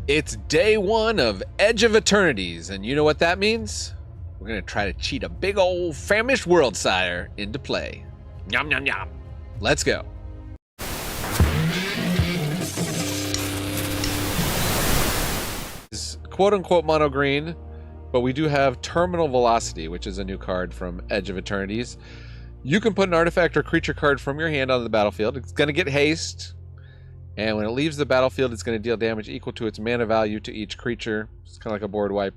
It's day one of Edge of Eternities, and you know what that means? We're gonna try to cheat a big old Famished Worldsire into play. Yum, yum, yum. Let's go. It's quote-unquote mono green, but we do have Terminal Velocity, which is a new card from Edge of Eternities. You can put an artifact or creature card from your hand onto the battlefield. It's gonna get haste. And when it leaves the battlefield, it's going to deal damage equal to its mana value to each creature. It's kind of like a board wipe.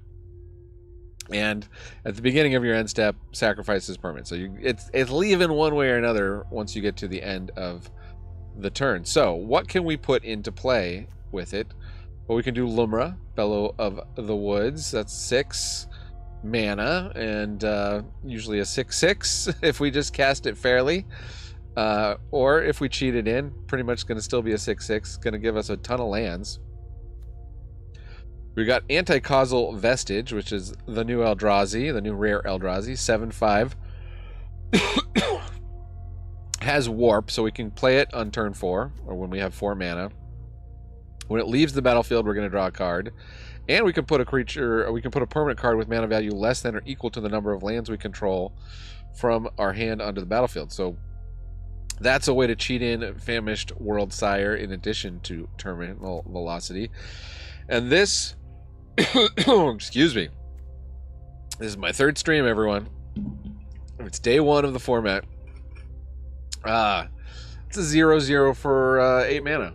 And at the beginning of your end step, sacrifice is permanent. So it's leaving one way or another once you get to the end of the turn. So what can we put into play with it? Well, we can do Lumra, Bellow of the Woods. That's 6 mana and usually a 6/6 if we just cast it fairly. Or if we cheat it in, pretty much going to still be a 6/6. Going to give us a ton of lands. We got Anticausal Vestige, which is the new Eldrazi, the new rare Eldrazi, 7/5. Has Warp, so we can play it on turn 4, or when we have 4 mana. When it leaves the battlefield, we're going to draw a card. And we can put a creature, or we can put a permanent card with mana value less than or equal to the number of lands we control from our hand onto the battlefield. So that's a way to cheat in Famished Worldsire in addition to Terminal Velocity. And this, excuse me, this is my 3rd stream, everyone. It's day 1 of the format. It's a 0/0 for 8 mana.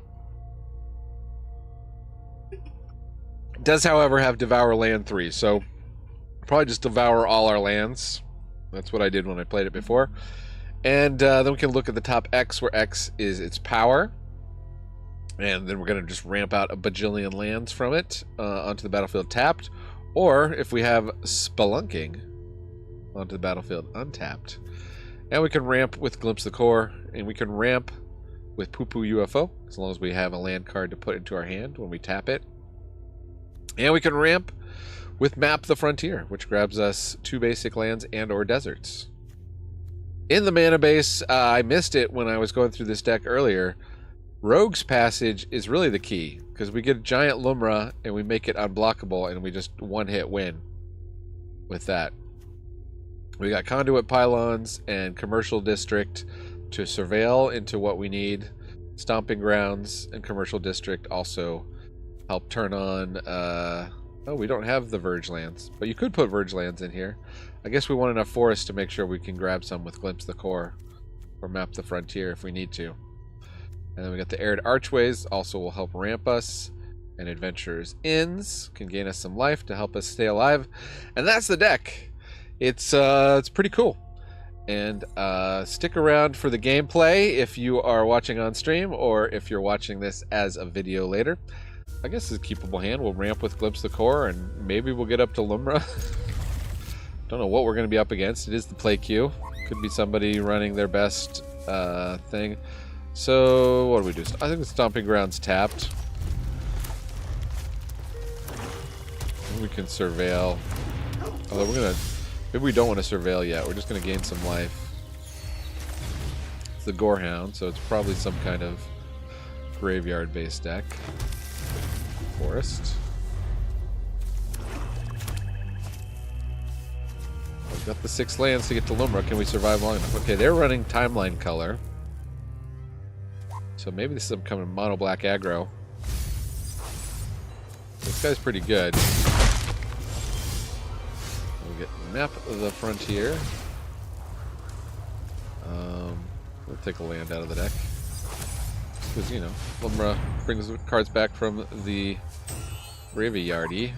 It does, however, have Devour Land 3, so probably just devour all our lands. That's what I did when I played it before. And then we can look at the top X, where X is its power. And then we're going to just ramp out a bajillion lands from it onto the battlefield tapped. Or if we have Spelunking onto the battlefield untapped. And we can ramp with Glimpse the Core. And we can ramp with PuPu UFO, as long as we have a land card to put into our hand when we tap it. And we can ramp with Map the Frontier, which grabs us 2 basic lands and or deserts. In the mana base, I missed it when I was going through this deck earlier. Rogue's Passage is really the key, because we get a giant Lumra and we make it unblockable and we just one-hit win with that. We got Conduit Pylons and Commercial District to surveil into what we need. Stomping Grounds and Commercial District also help turn on... oh, we don't have the Verge lands, but you could put Verge lands in here. I guess we want enough forest to make sure we can grab some with Glimpse the Core or Map the Frontier if we need to. And then we got the Arid Archways, also will help ramp us. And Adventurer's Inns can gain us some life to help us stay alive. And that's the deck. It's pretty cool. And stick around for the gameplay if you are watching on stream, or if you're watching this as a video later. I guess it's a keepable hand. We'll ramp with Glimpse the Core, and maybe we'll get up to Lumra. Don't know what we're going to be up against. It is the play queue. Could be somebody running their best thing. So what do we do? I think the Stomping Ground's tapped. We can surveil. Although we're going to... Maybe we don't want to surveil yet. We're just going to gain some life. It's the Gorehound, so it's probably some kind of graveyard-based deck. Forest. We've got the 6 lands to get to Lumra. Can we survive long enough? Okay, they're running Timeline Color. So maybe this is some kind of mono black aggro. This guy's pretty good. We'll get Map the Frontier. We'll take a land out of the deck. Because, you know, Lumra brings cards back from the graveyardy.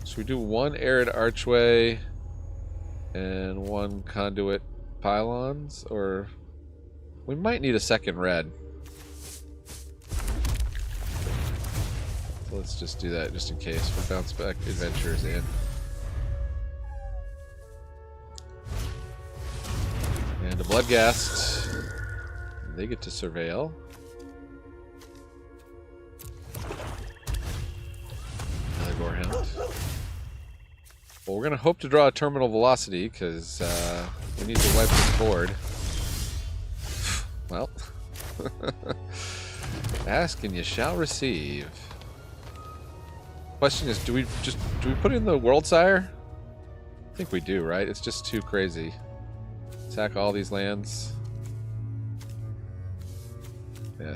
Should we do 1 Arid Archway and 1 Conduit Pylons? Or we might need a 2nd red. So let's just do that just in case for bounce back Adventures in. And a Bloodghast. They get to surveil. Another Gorehound. Well, we're going to hope to draw a Terminal Velocity, because we need to wipe this board. Well, Ask and you shall receive. Question is, do we put in the Worldsire? I think we do, right? It's just too crazy. Attack all these lands. Yeah,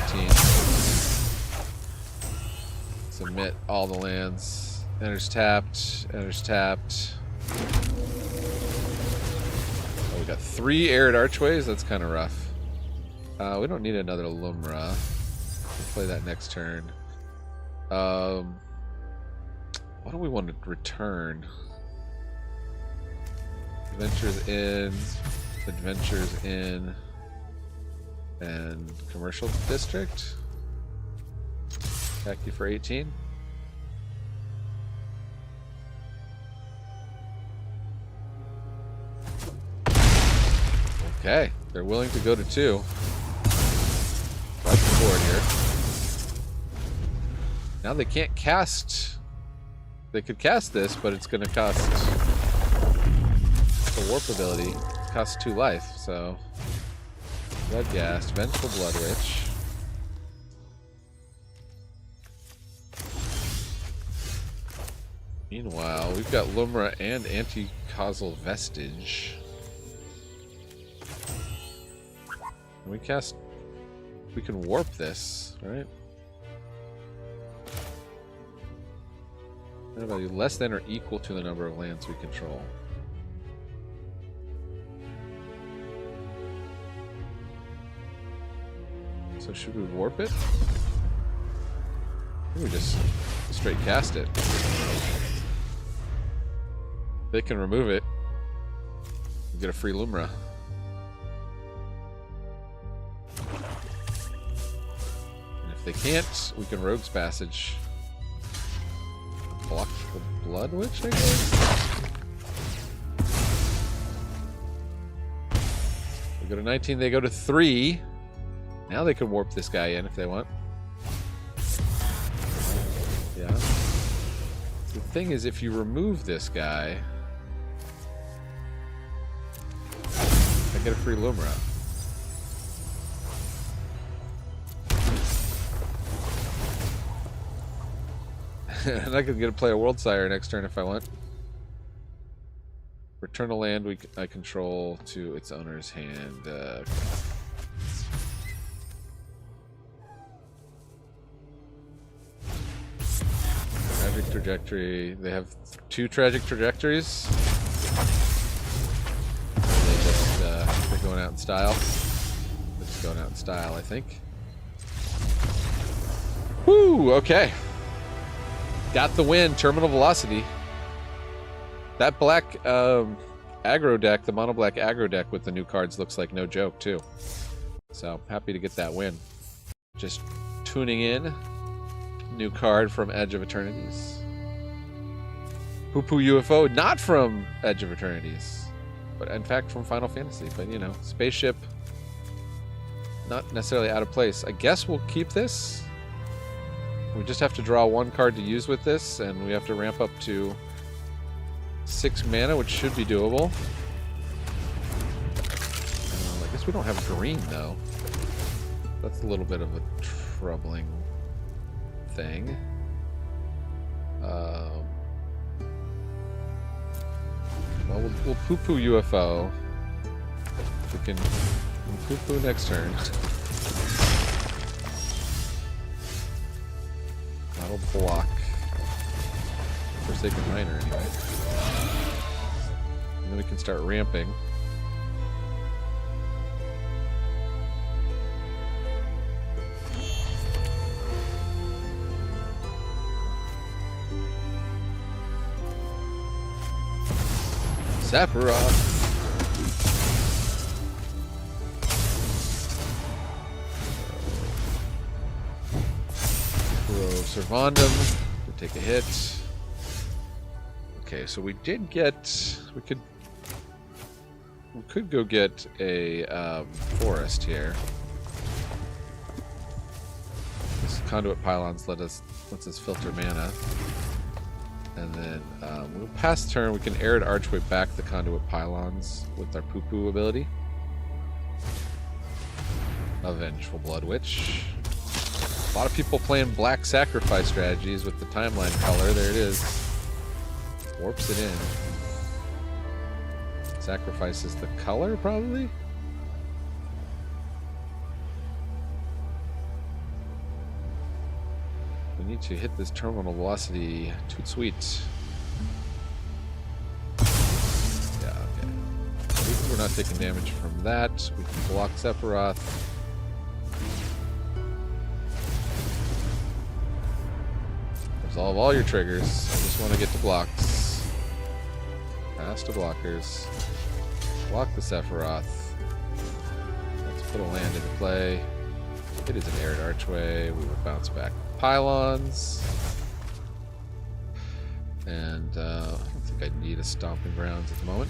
18. Submit all the lands. Enters tapped. Enters tapped. Oh, we got 3 Arid Archways. That's kind of rough. We don't need another Lumra. We'll play that next turn. What do we want to return? Adventures in, and Commercial District. Attack you for 18. Okay, they're willing to go to 2. Wipe the board here. Now they can't cast. They could cast this, but it's going to cost the warp ability. It costs 2 life, so Bloodghast, Vengeful Blood Witch. Meanwhile, we've got Lumra and Anticausal Vestige. We can warp this, right? Value less than or equal to the number of lands we control. So should we warp it? I think we just straight cast it. They can remove it. We get a free Lumra. And if they can't, we can Rogue's Passage. Block the Blood Witch, I guess? We go to 19, they go to 3. Now they can warp this guy in if they want. Yeah. The thing is, if you remove this guy, I get a free Lumra. And I could get to play a Worldsire next turn if I want. Return a land I control to its owner's hand. Tragic Trajectory. They have 2 Tragic Trajectories. They're going out in style. They're just going out in style, I think. Woo! Okay. Got the win. Terminal Velocity. That black aggro deck, the mono black aggro deck with the new cards, looks like no joke too. So happy to get that win. Just tuning in. New card from Edge of Eternities. PuPu UFO, not from Edge of Eternities, but in fact from Final Fantasy. But you know, spaceship, not necessarily out of place. I guess we'll keep this. We just have to draw 1 card to use with this, and we have to ramp up to 6 mana, which should be doable. I guess we don't have green, though. That's a little bit of a troubling thing. Well, we'll PuPu UFO. We can PuPu next turn. That'll block Forsaken Miner anyway. And then we can start ramping. Sephiroth. Servandum, we take a hit. Okay, so we did get. We could go get a forest here. This conduit pylons lets us filter mana, and then we'll pass turn. We can Arid Archway back the conduit pylons with our PuPu ability. A Vengeful Blood Witch. A lot of people playing black sacrifice strategies with the timeline color. There it is. Warps it in. Sacrifices the color, probably? We need to hit this terminal velocity. Toot sweet. Yeah, okay. At least we're not taking damage from that. We can block Sephiroth. Resolve all your triggers. I just want to get to blocks. Pass to blockers. Block the Sephiroth. Let's put a land into play. It is an Arid Archway. We would bounce back pylons. And I don't think I need a Stomping Grounds at the moment.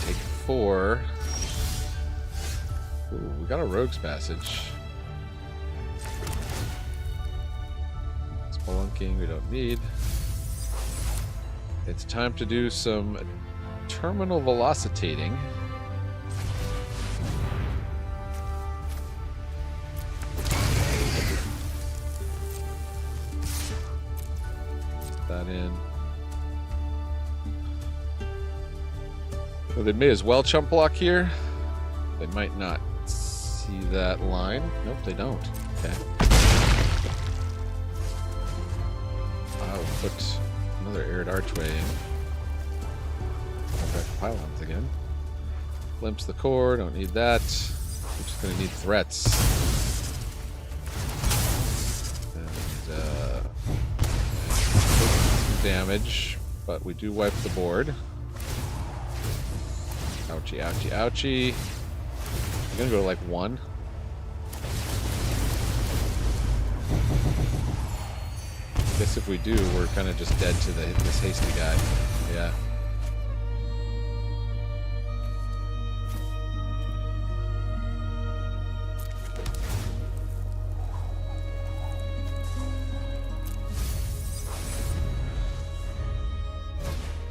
Take 4. Ooh, we got a Rogue's Passage. Spelunking we don't need. It's time to do some terminal velocitating. Put that in. Well, they may as well chump block here. They might not see that line. Nope, they don't. Okay. I'll put another Arid Archway in. Go back to pylons again. Glimpse the core, don't need that. We're just going to need threats. And some damage, but we do wipe the board. Ouchie, ouchie, ouchie. I'm going to go to like 1. I guess if we do, we're kind of just dead to this hasty guy. Yeah.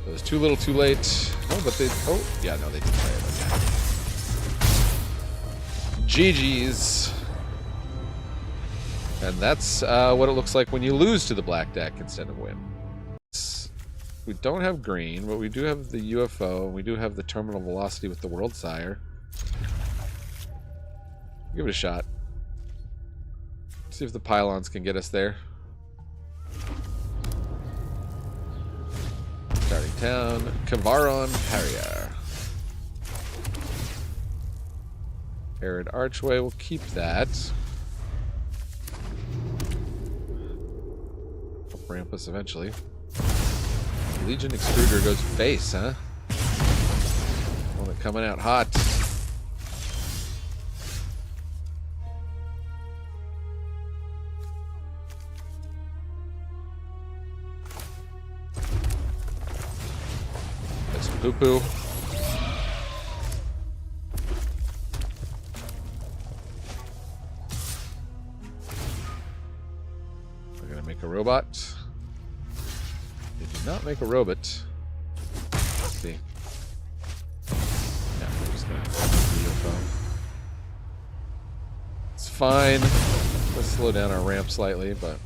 It was too little too late. Oh, but they... Oh, yeah, no, they did play it. Okay. GG's. And that's what it looks like when you lose to the black deck instead of win. We don't have green, but we do have the UFO, and we do have the terminal velocity with the Worldsire. Give it a shot. See if the pylons can get us there. Starting town, Kavaron Harrier. Arid Archway, we'll keep that. Ramp us eventually. Legion Extruder goes face, huh? One it coming out hot. That's some PuPu. We're gonna make a robot. Not make a robot. Let's see. Yeah, we're just gonna the UFO. It's fine. Let's slow down our ramp slightly, but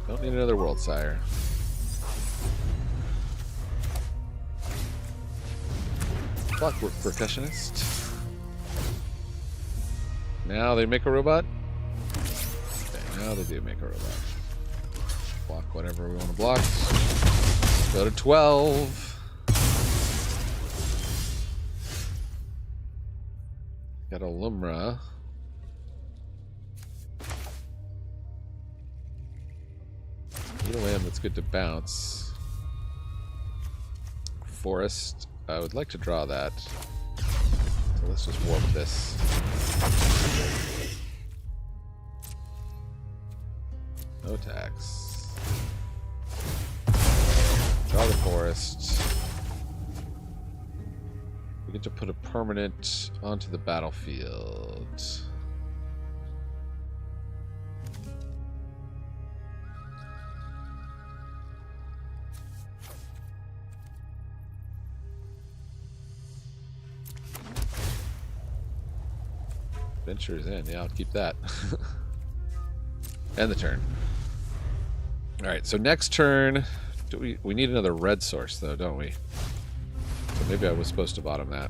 don't need another Worldsire. Clockwork Percussionist. Now they make a robot? Okay, now they do make a robot. Block whatever we want to block. Go to 12. Got a Lumra. Need a land that's good to bounce. Forest. I would like to draw that. So let's just warp this. No tax. Draw the forest. We get to put a permanent onto the battlefield. Adventure's in. Yeah, I'll keep that. And the turn. Alright, so next turn... We need another red source, though, don't we? So maybe I was supposed to bottom that.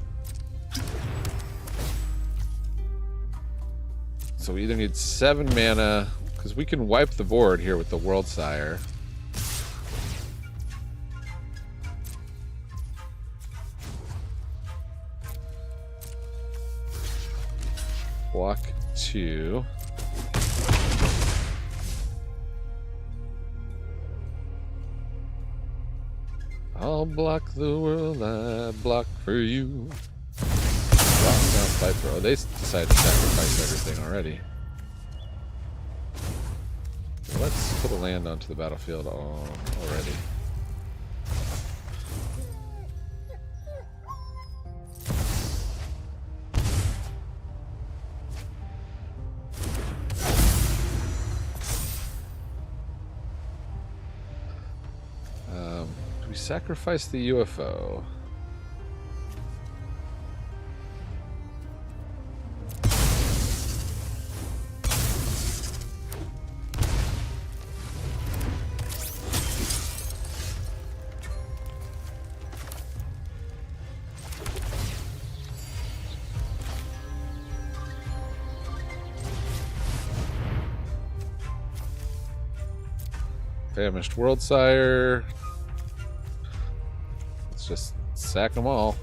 So we either need 7 mana, because we can wipe the board here with the Worldsire. Block 2. I'll block the world I block for you. Fight throw. They decided to sacrifice everything already. Let's put a land onto the battlefield already. We sacrifice the UFO. Famished Worldsire. Let's just sack them all.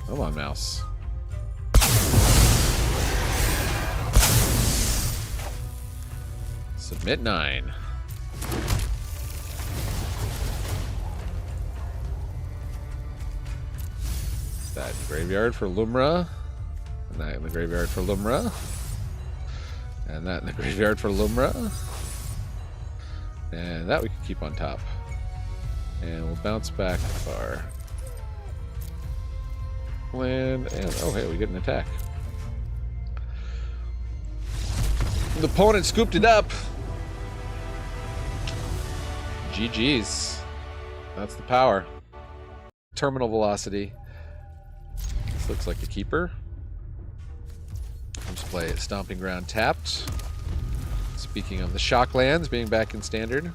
Come on, mouse. Submit 9. That graveyard for Lumra. And that in the graveyard for Lumra. And that in the graveyard for Lumra. And that we can keep on top. And we'll bounce back our land. And oh, hey, we get an attack. The opponent scooped it up. GG's. That's the power. Terminal velocity. This looks like a keeper. Let's play Stomping Ground tapped. Speaking of the Shocklands being back in Standard.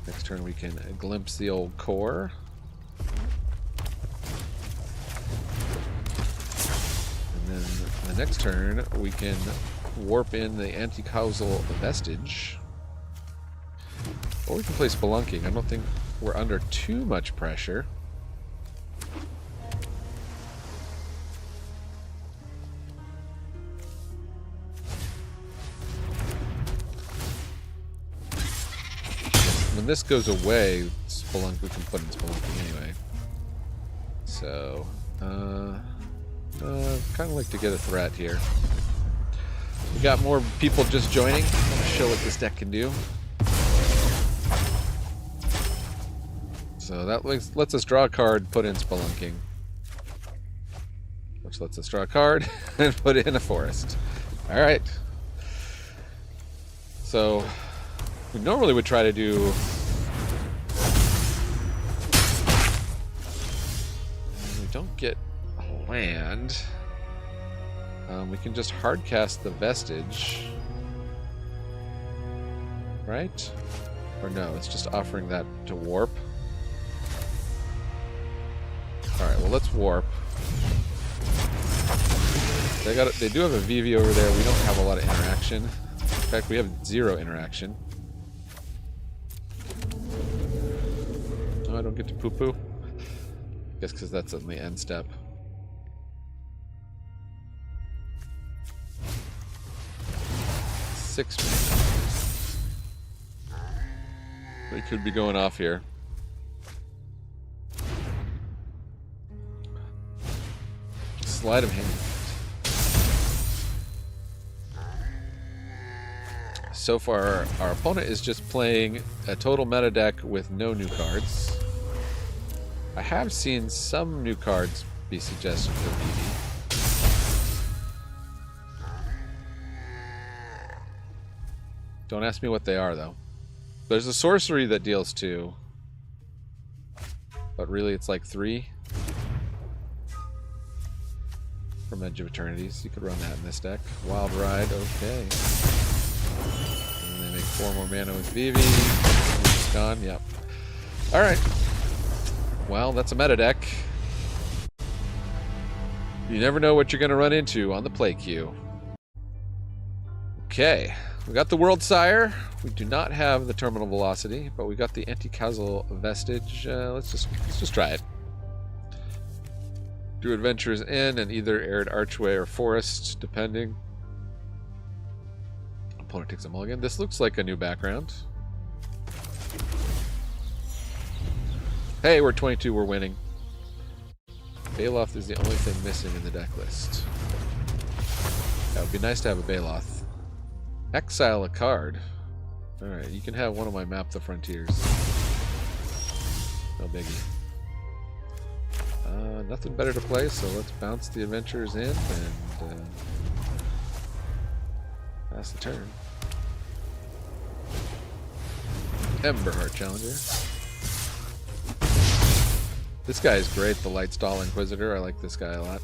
Next turn we can glimpse the old core. And then the next turn we can warp in the Anticausal Vestige. Or we can play Spelunking. I don't think we're under too much pressure. When this goes away, we can put in Spelunking anyway. So, kind of like to get a threat here. We got more people just joining. I'll show what this deck can do. So that lets us draw a card, put in Spelunking. Which lets us draw a card and put in a forest. Alright. So, we normally would try to do... We don't get a land. We can just hardcast the Vestige. Right? Or no, it's just offering that to warp. Alright, well let's warp. They do have a VV over there. We don't have a lot of interaction. In fact, we have 0 interaction. Oh, I don't get to PuPu. Guess because that's on the end step. Six minutes. They could be going off here. Sleight of hand. So far, our opponent is just playing a total meta deck with no new cards. I have seen some new cards be suggested for BB. Don't ask me what they are, though. There's a sorcery that deals 2. But really, it's like 3. From Edge of Eternities. You could run that in this deck. Wild Ride, okay. And they make 4 more mana with Vivi. It's gone, yep. Alright. Well, that's a meta deck. You never know what you're going to run into on the play queue. Okay. We got the Worldsire. We do not have the Terminal Velocity, but we got the Anticausal Vestige. Let's just try it. Do Adventures in and either Arid Archway or Forest, depending. Opponent takes a mulligan. This looks like a new background. Hey, we're 22. We're winning. Baloth is the only thing missing in the deck list. That would be nice to have a Baloth. Exile a card. Alright, you can have one of my Map the Frontiers. No biggie. Nothing better to play, so let's bounce the Adventures in and pass the turn. Emberheart Challenger. This guy is great, the Lightstall Inquisitor. I like this guy a lot.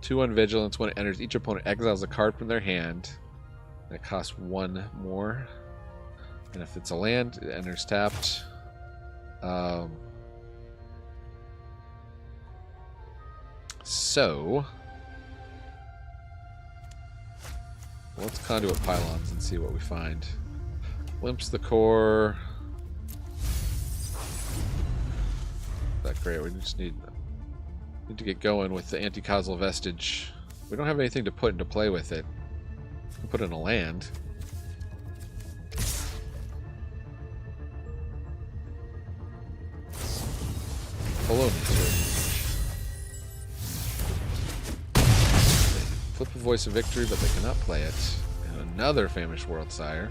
2 on Vigilance. When it enters, each opponent exiles a card from their hand. It costs 1 more. And if it's a land, it enters tapped. So let's Conduit Pylons and see what we find. Glimpse the Core. Not great. We just need to get going with the Anticausal Vestige. We don't have anything to put into play with it. We can put in a land. Flip a Voice of Victory, but they cannot play it. And another Famished Worldsire.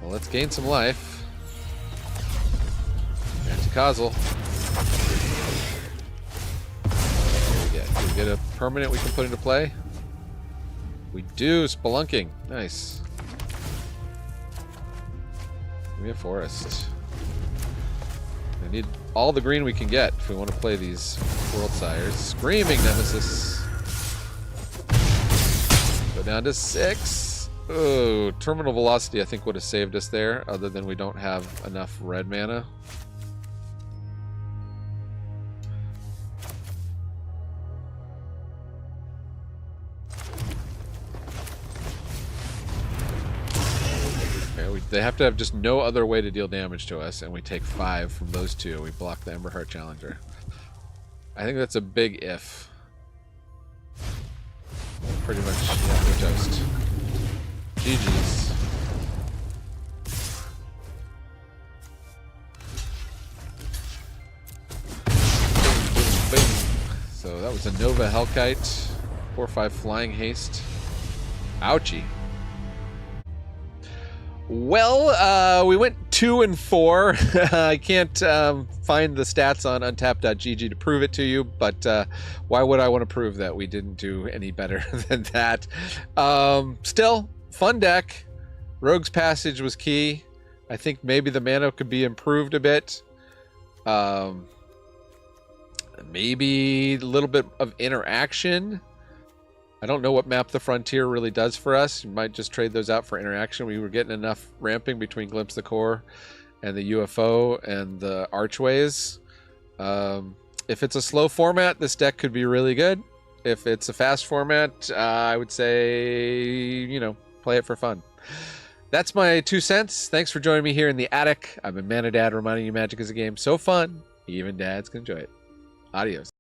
Well, let's gain some life. Anticausal. What do we get? Do we get a permanent we can put into play? We do. Spelunking. Nice. Give me a forest. I need all the green we can get if we want to play these Worldsires. Screaming Nemesis. Go down to 6. Oh, Terminal Velocity I think would have saved us there, other than we don't have enough red mana. They have to have just no other way to deal damage to us, and we take 5 from those 2. We block the Emberheart Challenger. I think that's a big if. Pretty much, yeah, we're toast. GG's. So that was a Nova Hellkite. 4/5 Flying Haste. Ouchie. Well, we went 2 and 4. I can't find the stats on untap.gg to prove it to you, but why would I want to prove that we didn't do any better than that? Still, fun deck. Rogue's Passage was key. I think maybe the mana could be improved a bit. Maybe a little bit of interaction. I don't know what Map the Frontier really does for us. You might just trade those out for interaction. We were getting enough ramping between Glimpse the Core and the UFO and the Archways. If it's a slow format, this deck could be really good. If it's a fast format, I would say, you know, play it for fun. That's my 2 cents. Thanks for joining me here in the attic. I've been Mana Dad, reminding you Magic is a game so fun, even dads can enjoy it. Adios.